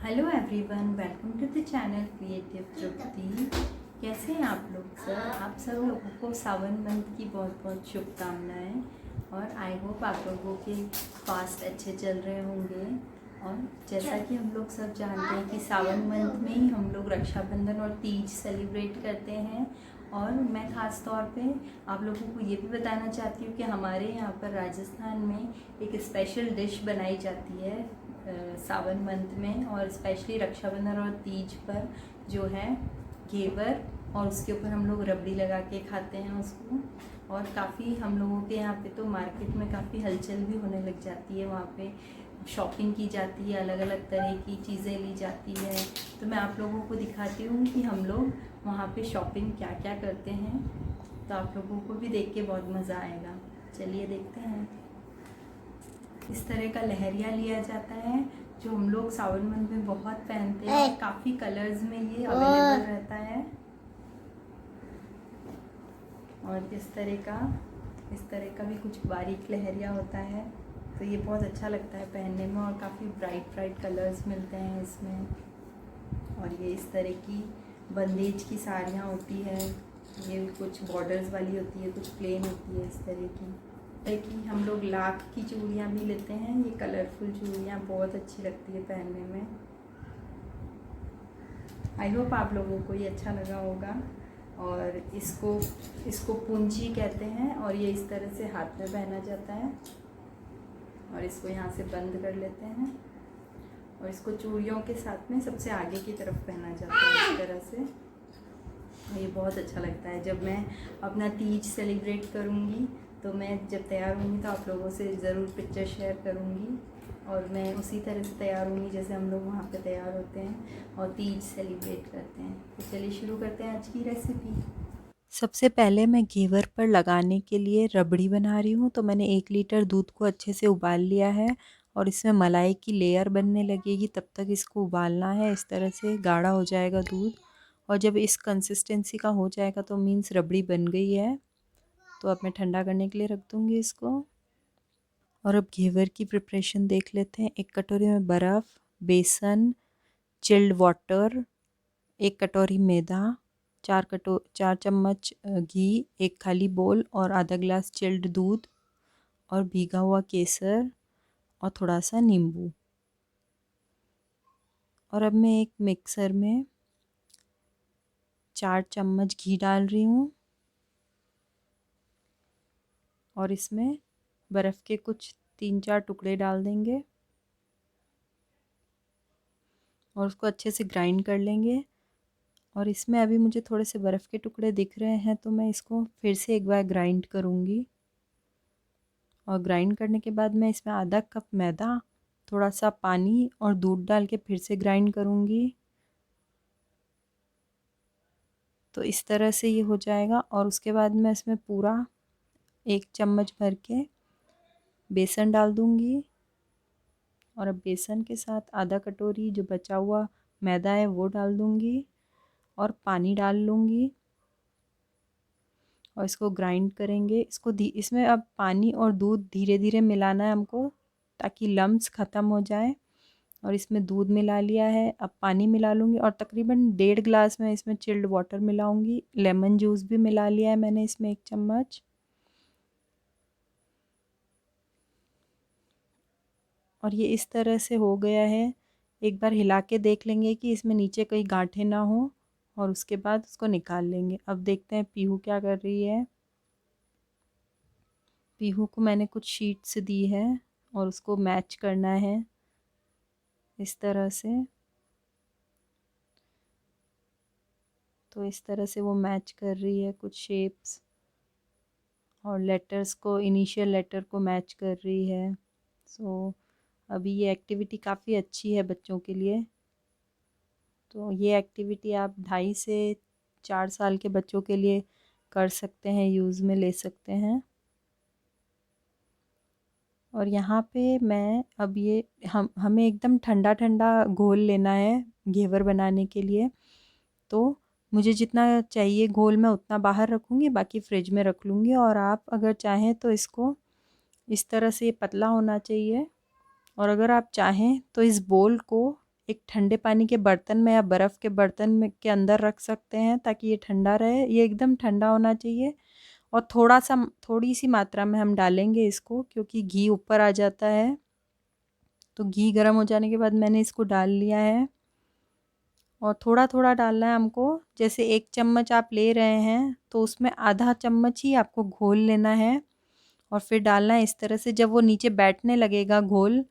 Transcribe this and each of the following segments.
Hello everyone, welcome to the channel creative Tripti. कैसे हैं आप लोग सर? आप सब लोगों को सावन मंथ की बहुत बहुत शुभकामनाएं और आई होप आप लोगों के फास्ट अच्छे चल रहे होंगे। और जैसा कि हम लोग सब जानते हैं कि सावन मंथ में ही हम लोग रक्षाबंधन और तीज सेलिब्रेट करते हैं। और मैं ख़ास तौर पे आप लोगों को ये भी बताना चाहती हूँ कि हमारे यहाँ पर राजस्थान में एक स्पेशल डिश बनाई जाती है सावन मंथ में, और स्पेशली रक्षाबंधन और तीज पर, जो है घेवर। और उसके ऊपर हम लोग रबड़ी लगा के खाते हैं उसको। और काफ़ी हम लोगों के यहाँ पे तो मार्केट में काफ़ी हलचल भी होने लग जाती है, वहाँ पे शॉपिंग की जाती है, अलग अलग तरह की चीज़ें ली जाती है। तो मैं आप लोगों को दिखाती हूँ कि हम लोग वहाँ पे शॉपिंग क्या क्या करते हैं, तो आप लोगों को भी देख के बहुत मज़ा आएगा। चलिए देखते हैं। इस तरह का लहरिया लिया जाता है जो हम लोग सावन मंथ में बहुत पहनते हैं। काफ़ी कलर्स में ये अवेलेबल रहता है। और इस तरह का भी कुछ बारीक लहरिया होता है, तो ये बहुत अच्छा लगता है पहनने में। और काफ़ी ब्राइट ब्राइट कलर्स मिलते हैं इसमें। और ये इस तरह की बंदेज की साड़ियाँ होती है, ये कुछ बॉर्डर्स वाली होती है, कुछ प्लेन होती है इस तरह की। कि हम लोग लाख की चूड़ियाँ भी लेते हैं, ये कलरफुल चूड़ियाँ बहुत अच्छी लगती है पहनने में। आई होप आप लोगों को ये अच्छा लगा होगा। और इसको पूंजी कहते हैं, और ये इस तरह से हाथ में पहना जाता है। और इसको यहाँ से बंद कर लेते हैं, और इसको चूड़ियों के साथ में सबसे आगे की तरफ पहना जाता है इस तरह से। ये बहुत अच्छा लगता है। जब मैं अपना तीज सेलिब्रेट करूँगी, तो मैं जब तैयार होंगी तो आप लोगों से ज़रूर पिक्चर शेयर करूँगी। और मैं उसी तरह से तैयार होंगी जैसे हम लोग वहाँ पे तैयार होते हैं और तीज सेलिब्रेट करते हैं। तो चलिए शुरू करते हैं आज की रेसिपी। सबसे पहले मैं घेवर पर लगाने के लिए रबड़ी बना रही हूँ। तो मैंने 1 लीटर दूध को अच्छे से उबाल लिया है, और इसमें मलाई की लेयर बनने लगेगी, तब तक इसको उबालना है। इस तरह से गाढ़ा हो जाएगा दूध, और जब इस कंसिस्टेंसी का हो जाएगा तो मीन्स रबड़ी बन गई है। तो अब मैं ठंडा करने के लिए रख दूँगी इसको। और अब घेवर की प्रिपरेशन देख लेते हैं। 1 कटोरी में बर्फ़, बेसन, चिल्ड वाटर, 1 कटोरी मैदा, 4 चम्मच घी, 1 खाली बोल, और आधा ग्लास चिल्ड दूध, और भीगा हुआ केसर, और थोड़ा सा नींबू। और अब मैं एक मिक्सर में 4 चम्मच घी डाल रही हूँ, और इसमें बर्फ़ के कुछ 3-4 टुकड़े डाल देंगे, और उसको अच्छे से ग्राइंड कर लेंगे। और इसमें अभी मुझे थोड़े से बर्फ़ के टुकड़े दिख रहे हैं, तो मैं इसको फिर से एक बार ग्राइंड करूँगी। और ग्राइंड करने के बाद मैं इसमें आधा कप मैदा, थोड़ा सा पानी और दूध डाल के फिर से ग्राइंड करूँगी। तो इस तरह से ये हो जाएगा। और उसके बाद मैं इसमें पूरा 1 चम्मच भर के बेसन डाल दूँगी, और अब बेसन के साथ आधा कटोरी जो बचा हुआ मैदा है वो डाल दूँगी, और पानी डाल लूँगी, और इसको ग्राइंड करेंगे। इसमें अब पानी और दूध धीरे धीरे मिलाना है हमको, ताकि लम्स ख़त्म हो जाए। और इसमें दूध मिला लिया है, अब पानी मिला लूँगी, और तकरीबन 1.5 ग्लास में इसमें चिल्ड वाटर मिलाऊँगी। लेमन जूस भी मिला लिया है मैंने इसमें 1 चम्मच। और ये इस तरह से हो गया है। एक बार हिला के देख लेंगे कि इसमें नीचे कहीं गांठें ना हो, और उसके बाद उसको निकाल लेंगे। अब देखते हैं पीहू क्या कर रही है। पीहू को मैंने कुछ शीट्स दी है, और उसको मैच करना है इस तरह से। तो इस तरह से वो मैच कर रही है कुछ शेप्स, और लेटर्स को, इनिशियल लेटर को मैच कर रही है। सो अभी ये एक्टिविटी काफ़ी अच्छी है बच्चों के लिए। तो ये एक्टिविटी आप 2.5 से 4 साल के बच्चों के लिए कर सकते हैं, यूज़ में ले सकते हैं। और यहाँ पे मैं अब ये हमें एकदम ठंडा ठंडा घोल लेना है घेवर बनाने के लिए। तो मुझे जितना चाहिए घोल मैं उतना बाहर रखूँगी, बाकी फ्रिज में रख लूँगी। और आप अगर चाहें तो इसको इस तरह से पतला होना चाहिए। और अगर आप चाहें तो इस बोल को एक ठंडे पानी के बर्तन में या बर्फ़ के बर्तन में के अंदर रख सकते हैं ताकि ये ठंडा रहे। ये एकदम ठंडा होना चाहिए और थोड़ी सी मात्रा में हम डालेंगे इसको, क्योंकि घी ऊपर आ जाता है। तो घी गर्म हो जाने के बाद मैंने इसको डाल लिया है और थोड़ा थोड़ा डालना है हमको। जैसे 1 चम्मच आप ले रहे हैं तो उसमें आधा चम्मच ही आपको घोल लेना है और फिर डालना है इस तरह से। जब वो नीचे बैठने लगेगा घोल,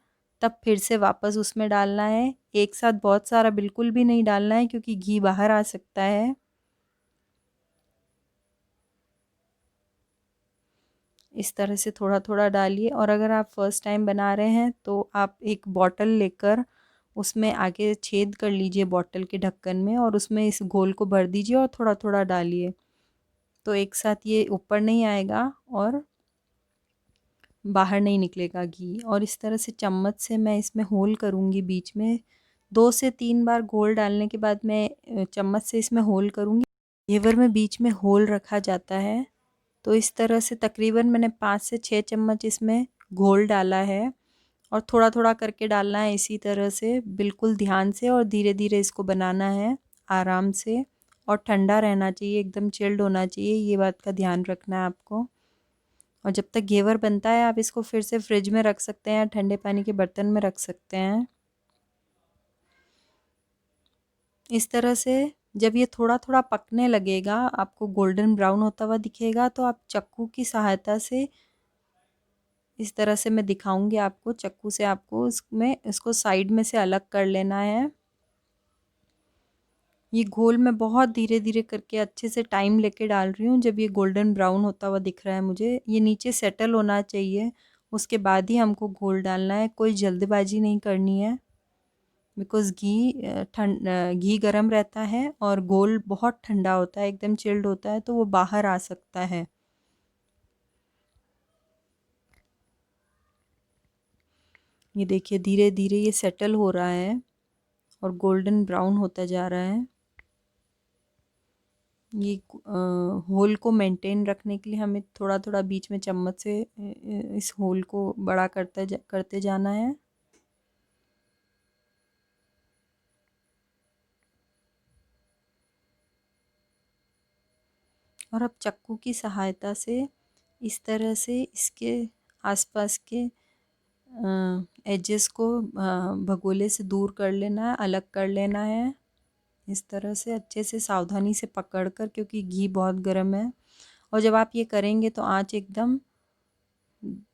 तब फिर से वापस उसमें डालना है। एक साथ बहुत सारा बिल्कुल भी नहीं डालना है क्योंकि घी बाहर आ सकता है। इस तरह से थोड़ा थोड़ा डालिए। और अगर आप फर्स्ट टाइम बना रहे हैं तो आप एक बॉटल लेकर उसमें आगे छेद कर लीजिए बॉटल के ढक्कन में और उसमें इस घोल को भर दीजिए और थोड़ा थोड़ा डालिए, तो एक साथ ये ऊपर नहीं आएगा और बाहर नहीं निकलेगा घी। और इस तरह से चम्मच से मैं इसमें होल करूँगी बीच में। 2 से 3 बार घोल डालने के बाद मैं चम्मच से इसमें होल करूँगी। घेवर में बीच में होल रखा जाता है। तो इस तरह से तकरीबन मैंने 5 से 6 चम्मच इसमें घोल डाला है और थोड़ा थोड़ा करके डालना है इसी तरह से, बिल्कुल ध्यान से और धीरे धीरे इसको बनाना है आराम से। और ठंडा रहना चाहिए, एकदम चिल्ड होना चाहिए, ये बात का ध्यान रखना है आपको। और जब तक घेवर बनता है आप इसको फिर से फ्रिज में रख सकते हैं, ठंडे पानी के बर्तन में रख सकते हैं। इस तरह से जब ये थोड़ा थोड़ा पकने लगेगा, आपको गोल्डन ब्राउन होता हुआ दिखेगा, तो आप चाकू की सहायता से इस तरह से मैं दिखाऊंगी आपको, चाकू से आपको इसको साइड में से अलग कर लेना है। ये घोल मैं बहुत धीरे धीरे करके अच्छे से टाइम लेके डाल रही हूँ। जब ये गोल्डन ब्राउन होता हुआ दिख रहा है मुझे, ये नीचे सेटल होना चाहिए, उसके बाद ही हमको घोल डालना है। कोई जल्दबाजी नहीं करनी है बिकॉज़ घी गरम रहता है और घोल बहुत ठंडा होता है, एकदम चिल्ड होता है, तो वो बाहर आ सकता है। ये देखिए धीरे धीरे ये सेटल हो रहा है और गोल्डन ब्राउन होता जा रहा है। ये होल को मेंटेन रखने के लिए हमें थोड़ा थोड़ा बीच में चम्मच से इस होल को बड़ा करते जाना है। और अब चाकू की सहायता से इस तरह से इसके आसपास के एजेस को भगोले से दूर कर लेना है, अलग कर लेना है। इस तरह से अच्छे से सावधानी से पकड़कर, क्योंकि घी बहुत गर्म है। और जब आप ये करेंगे तो आँच एकदम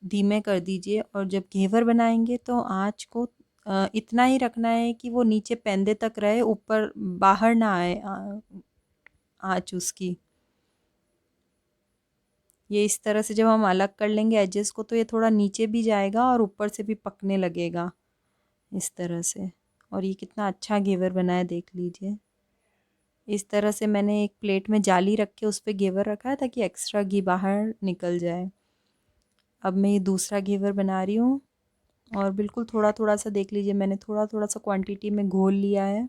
धीमे कर दीजिए। और जब घेवर बनाएंगे तो आँच को इतना ही रखना है कि वो नीचे पैंदे तक रहे, ऊपर बाहर ना आए आँच उसकी। ये इस तरह से जब हम अलग कर लेंगे एजेस को, तो ये थोड़ा नीचे भी जाएगा और ऊपर से भी पकने लगेगा इस तरह से। और ये कितना अच्छा घेवर बना है देख लीजिए। इस तरह से मैंने एक प्लेट में जाली रख के उस पर घेवर रखा है ताकि एक्स्ट्रा घी बाहर निकल जाए। अब मैं ये दूसरा घेवर बना रही हूँ और बिल्कुल थोड़ा थोड़ा सा देख लीजिए, मैंने थोड़ा थोड़ा सा क्वांटिटी में घोल लिया है।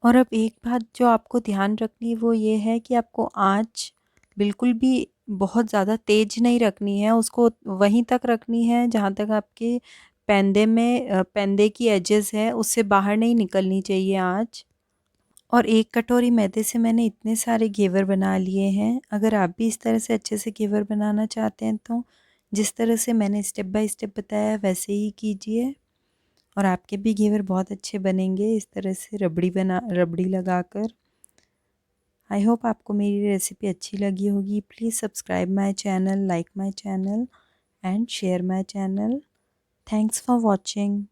और अब एक बात जो आपको ध्यान रखनी है वो ये है कि आपको आँच बिल्कुल भी बहुत ज़्यादा तेज़ नहीं रखनी है, उसको वहीं तक रखनी है जहाँ तक आपके पैंदे की एजेस है उससे बाहर नहीं निकलनी चाहिए आँच। और 1 कटोरी मैदे से मैंने इतने सारे घेवर बना लिए हैं। अगर आप भी इस तरह से अच्छे से घेवर बनाना चाहते हैं तो जिस तरह से मैंने स्टेप बाय स्टेप बताया वैसे ही कीजिए और आपके भी घेवर बहुत अच्छे बनेंगे इस तरह से रबड़ी लगाकर। आई होप आपको मेरी रेसिपी अच्छी लगी होगी। Please subscribe my channel, like my channel and share my channel. Thanks for watching.